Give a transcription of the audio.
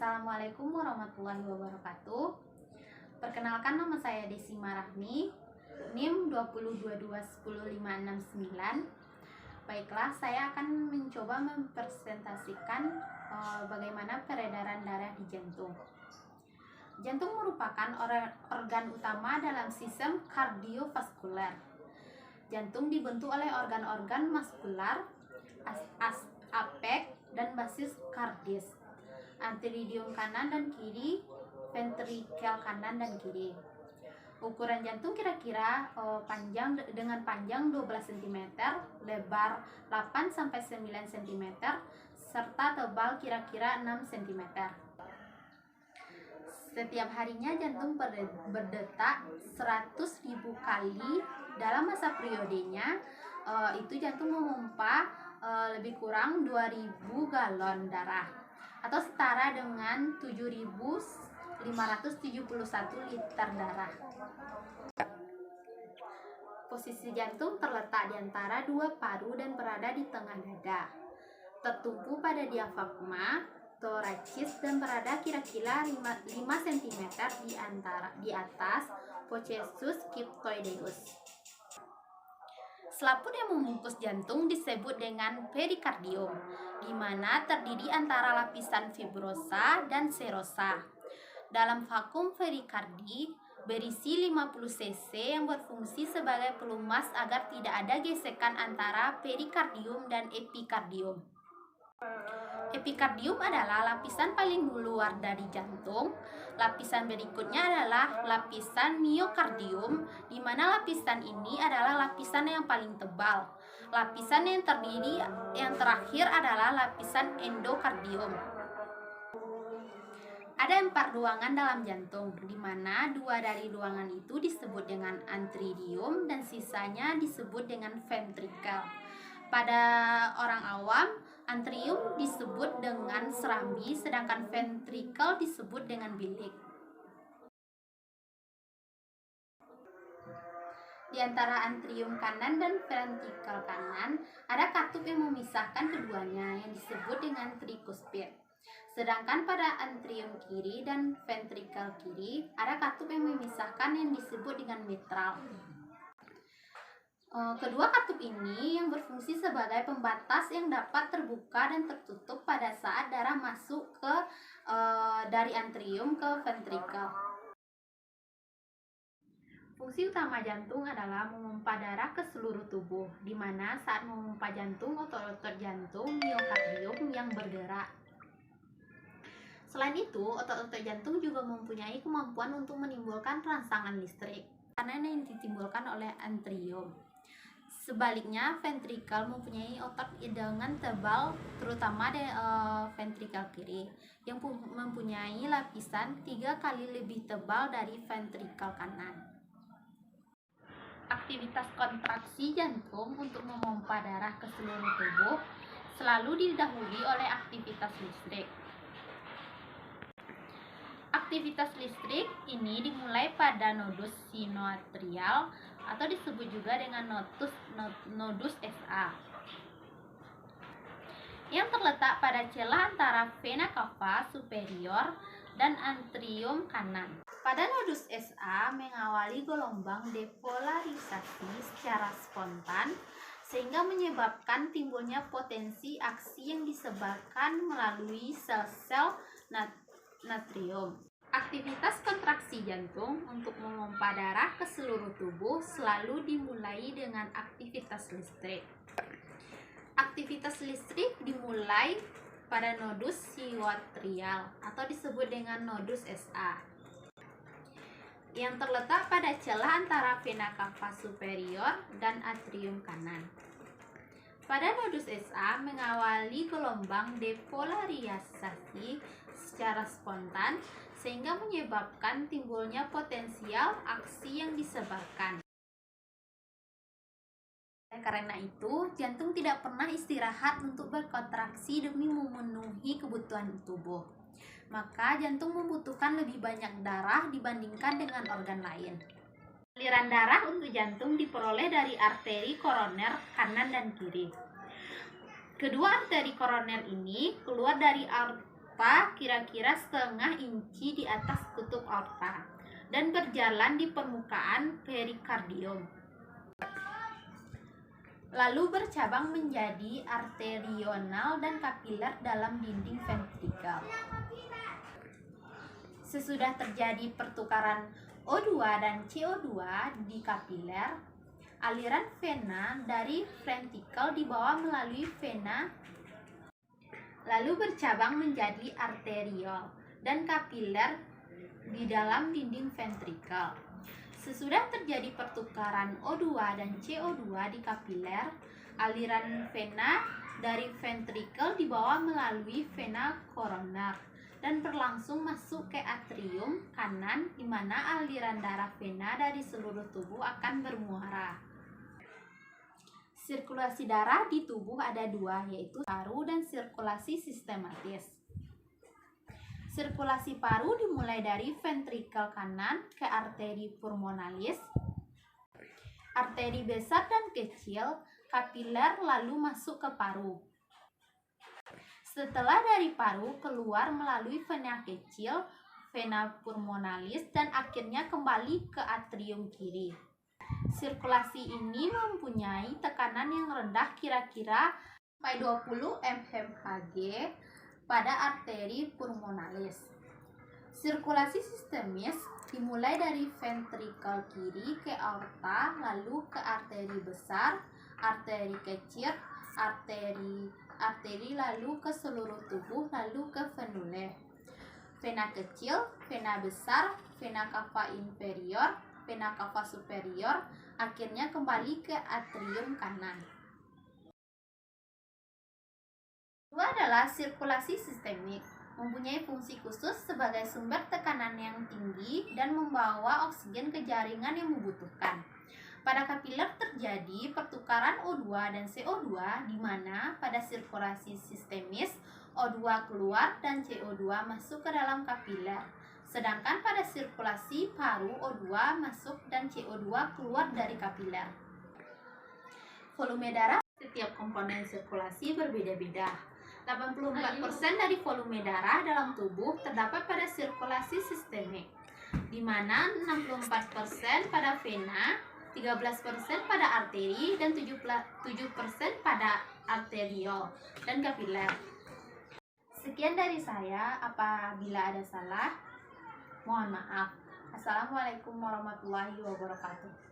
Assalamualaikum warahmatullahi wabarakatuh. Perkenalkan, nama saya Desi Marahmi, NIM 202210569. Baiklah, saya akan mencoba mempresentasikan bagaimana peredaran darah di jantung. Jantung merupakan organ utama dalam sistem kardiovaskuler. Jantung dibentuk oleh organ-organ muskular, apek, dan basis kardis, anteridium kanan dan kiri, ventrikel kanan dan kiri. Ukuran jantung kira-kira panjang 12 cm, lebar 8-9 cm, serta tebal kira-kira 6 cm. Setiap harinya jantung berdetak 100.000 kali. Dalam masa periodenya itu jantung memompa lebih kurang 2.000 galon darah, atau setara dengan 7.571 liter darah. Posisi jantung terletak di antara dua paru dan berada di tengah dada, tertumpu pada diafragma thoracis dan berada kira-kira 5 cm di atas processus cryptoideus. Selaput yang membungkus jantung disebut dengan perikardium, di mana terdiri antara lapisan fibrosa dan serosa. Dalam vakum perikardi berisi 50 cc yang berfungsi sebagai pelumas agar tidak ada gesekan antara perikardium dan epikardium. Epikardium adalah lapisan paling luar dari jantung. Lapisan berikutnya adalah lapisan miokardium, di mana lapisan ini adalah lapisan yang paling tebal. Lapisan yang terakhir adalah lapisan endokardium. Ada 4 ruangan dalam jantung, di mana 2 dari ruangan itu disebut dengan anteridium dan sisanya disebut dengan ventrikel. Pada orang awam, anterium disebut dengan serambi, sedangkan ventrikel disebut dengan bilik. Di antara anterium kanan dan ventrikel kanan, ada katup yang memisahkan keduanya yang disebut dengan trikuspid. Sedangkan pada anterium kiri dan ventrikel kiri, ada katup yang memisahkan yang disebut dengan mitral. Kedua katup ini yang berfungsi sebagai pembatas yang dapat terbuka dan tertutup pada saat darah masuk dari anterium ke ventrikel. Fungsi utama jantung adalah memompa darah ke seluruh tubuh, di mana saat memompa jantung, otot-otot jantung miokardium yang bergerak. Selain itu, otot-otot jantung juga mempunyai kemampuan untuk menimbulkan rangsangan listrik, karena yang ditimbulkan oleh anterium. Sebaliknya, ventrikel mempunyai otot dengan tebal, terutama di ventrikel kiri, yang mempunyai lapisan 3 kali lebih tebal dari ventrikel kanan. Aktivitas kontraksi jantung untuk memompa darah ke seluruh tubuh selalu didahului oleh aktivitas listrik. Aktivitas listrik ini dimulai pada nodus sinoatrial atau disebut juga dengan nodus SA, yang terletak pada celah antara vena cava superior dan atrium kanan. Pada nodus SA mengawali gelombang depolarisasi secara spontan, sehingga menyebabkan timbulnya potensi aksi yang disebarkan melalui sel-sel natrium. Aktivitas kontraksi jantung untuk memompa darah ke seluruh tubuh selalu dimulai dengan aktivitas listrik. Aktivitas listrik dimulai pada nodus sinoatrial atau disebut dengan nodus SA, yang terletak pada celah antara vena cava superior dan atrium kanan. Pada nodus SA mengawali gelombang depolarisasi secara spontan, sehingga menyebabkan timbulnya potensial aksi yang disebarkan. Karena itu, jantung tidak pernah istirahat untuk berkontraksi demi memenuhi kebutuhan tubuh. Maka jantung membutuhkan lebih banyak darah dibandingkan dengan organ lain. Aliran darah untuk jantung diperoleh dari arteri koroner kanan dan kiri. Kedua arteri koroner ini keluar dari aorta kira-kira setengah inci di atas kutub aorta dan berjalan di permukaan perikardium. Lalu bercabang menjadi arterional dan kapiler dalam dinding ventrikal. Sesudah terjadi pertukaran O2 dan CO2 di kapiler, aliran vena dari ventrikel dibawa melalui vena lalu bercabang menjadi arteriol dan kapiler di dalam dinding ventrikel. Sesudah terjadi pertukaran O2 dan CO2 di kapiler, aliran vena dari ventrikel dibawa melalui vena koroner dan berlangsung masuk ke atrium kanan, di mana aliran darah vena dari seluruh tubuh akan bermuara. Sirkulasi darah di tubuh ada dua, yaitu paru dan sirkulasi sistematis. Sirkulasi paru dimulai dari ventrikel kanan ke arteri pulmonalis, arteri besar dan kecil, kapiler lalu masuk ke paru. Setelah dari paru keluar melalui vena kecil, vena pulmonalis, dan akhirnya kembali ke atrium kiri. Sirkulasi ini mempunyai tekanan yang rendah kira-kira sampai 20 mmHg pada arteri pulmonalis. Sirkulasi sistemis dimulai dari ventrikel kiri ke aorta, lalu ke arteri besar, arteri kecil, arteri lalu ke seluruh tubuh, lalu ke venule. Vena kecil, vena besar, vena cava inferior, vena cava superior, akhirnya kembali ke atrium kanan. Kedua adalah sirkulasi sistemik, mempunyai fungsi khusus sebagai sumber tekanan yang tinggi dan membawa oksigen ke jaringan yang membutuhkan. Pada kapiler terjadi pertukaran O2 dan CO2, di mana pada sirkulasi sistemis O2 keluar dan CO2 masuk ke dalam kapiler. Sedangkan pada sirkulasi paru O2 masuk dan CO2 keluar dari kapiler. Volume darah setiap komponen sirkulasi berbeda-beda. 84% dari volume darah dalam tubuh terdapat pada sirkulasi sistemik, di mana 64% pada vena, 13% pada arteri, dan 7% pada arteriol dan kapiler. Sekian dari saya, apabila ada salah, mohon maaf. Assalamualaikum warahmatullahi wabarakatuh.